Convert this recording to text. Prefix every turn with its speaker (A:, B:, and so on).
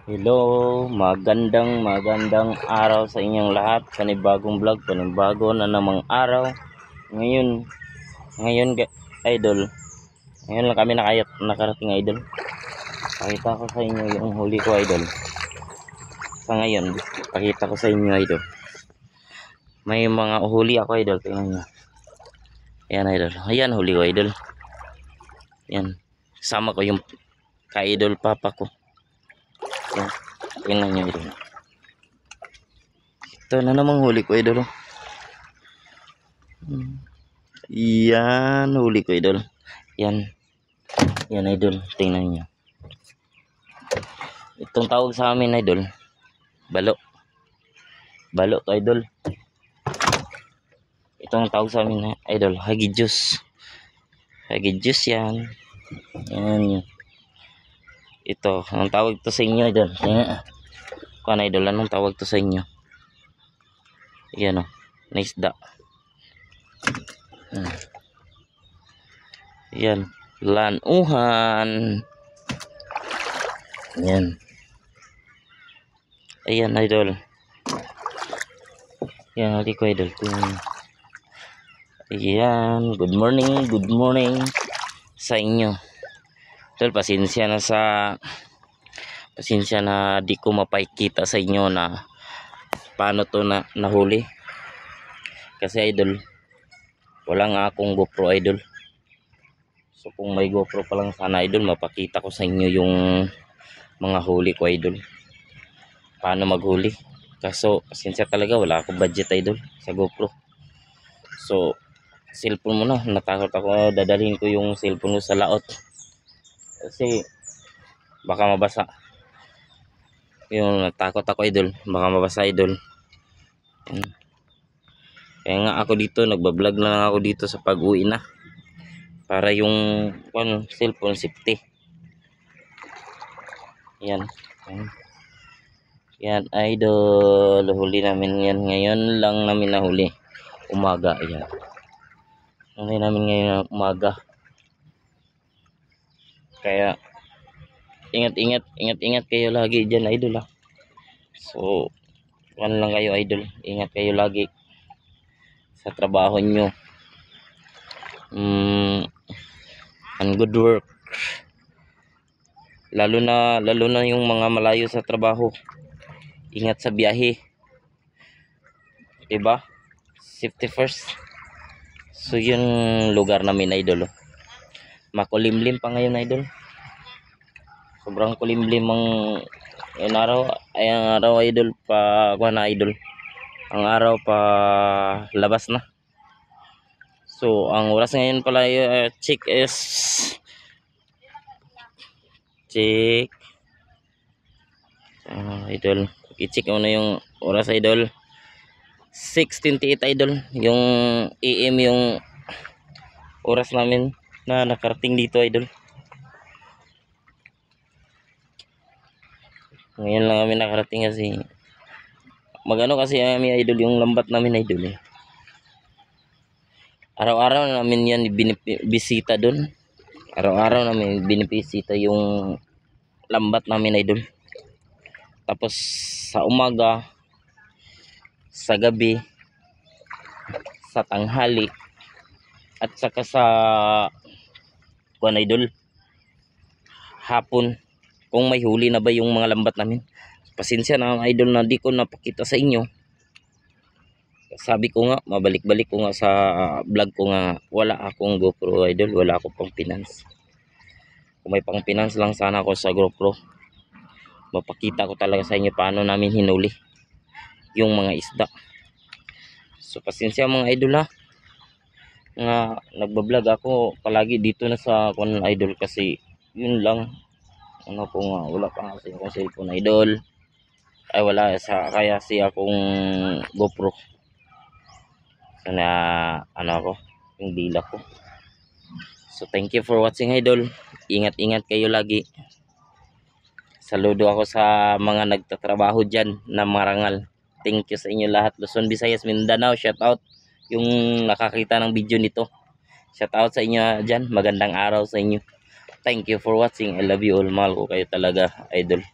A: Hello, magandang araw sa inyong lahat. Panibagong vlog, panibago na namang araw. Ngayon idol. Ngayon lang kami nakarating idol. Pakita ko sa inyo yung huli ko idol. Sa ngayon, pakita ko sa inyo idol. May mga huli ako idol, tingnan niyo. Ayan idol. Ayan huli ko idol. Ayan. Sama ko yung ka-idol papa ko. Ayan. Tingnan niyo idol. Ito na namang huli ko idol. Yan, huli ko idol. Yan. Yan idol, tingnan niyo. Itong tawag sa amin idol, balo. Balo to idol. Itong tawag sa amin idol, hagijus. Hagijus yan. Yan. Ito, ang tawag to sa inyo idol. Kuan idol, anong tawag to sa inyo? Yan o, naisda. Yan, lanuhan. Yan. Ayan idol. Yan huli ko idol. Ayan, good morning sa inyo. Idol, pasensya na di ko mapakita sa inyo na paano to nahuli. Kasi idol, wala nga akong GoPro idol. So kung may GoPro pa lang sana idol, mapakita ko sa inyo yung mga huli ko idol. Paano maghuli. Kaso pasensya talaga, wala akong budget idol sa GoPro. So cellphone muna, natakot ako dadalhin ko yung cellphone ko sa laot. Kasi baka mabasa. Yung natakot ako idol, baka mabasa idol. Kaya nga ako dito, nagbablog na lang ako dito sa pag-uwi na. Para yung cellphone safety. Yan. Yan idol, huli namin yan. Ngayon lang namin nahuli. Umaga yan. Huli namin ngayon umaga. Kaya ingat kayo lagi dyan idol ha. So lang kayo idol, ingat kayo lagi sa trabaho nyo. And good work. Lalo na yung mga malayo sa trabaho. Ingat sa biyahe. Diba? Safety first. So yun lugar namin idol. Makulimlim pa ngayon idol. Sobrang kulimlim ang araw idol pa kuha idol. Ang araw pa labas na. So ang oras ngayon pala check is idol. I-check mo na yung oras idol. 6:28 idol. Yung AM yung oras namin na nakarating dito idol. Ngayon lang kami nakarating kasi magano kasi kami idol yung lambat namin idol. Araw-araw namin yan bisita doon. Araw-araw namin binibisita yung lambat namin idol. Tapos sa umaga, sa gabi, sa tanghali, at saka sa idol, hapon, kung may huli na ba yung mga lambat namin. Pasensya na idol na di ko napakita sa inyo. Sabi ko nga, mabalik-balik ko nga sa vlog ko nga, wala akong GoPro idol, wala akong pang finance. Kung may pang finance lang sana ako sa GoPro, mapakita ko talaga sa inyo paano namin hinuli yung mga isda. So pasensya mga idol ha, nga nagbablog ako palagi dito na sa idol kasi yun lang. Ko nga, wala pa kasi akong cellphone idol. Ay wala kaya akong GoPro. Sana ako yung dila ko. So thank you for watching idol. Ingat kayo lagi. Saludo ako sa mga nagtatrabaho dyan na marangal. Thank you sa inyo lahat. Luzon, Visayas, Mindanao, shout out yung nakakita ng video nito. Shout out sa inyo dyan. Magandang araw sa inyo. Thank you for watching. I love you all. Mahal ko kayo talaga idol.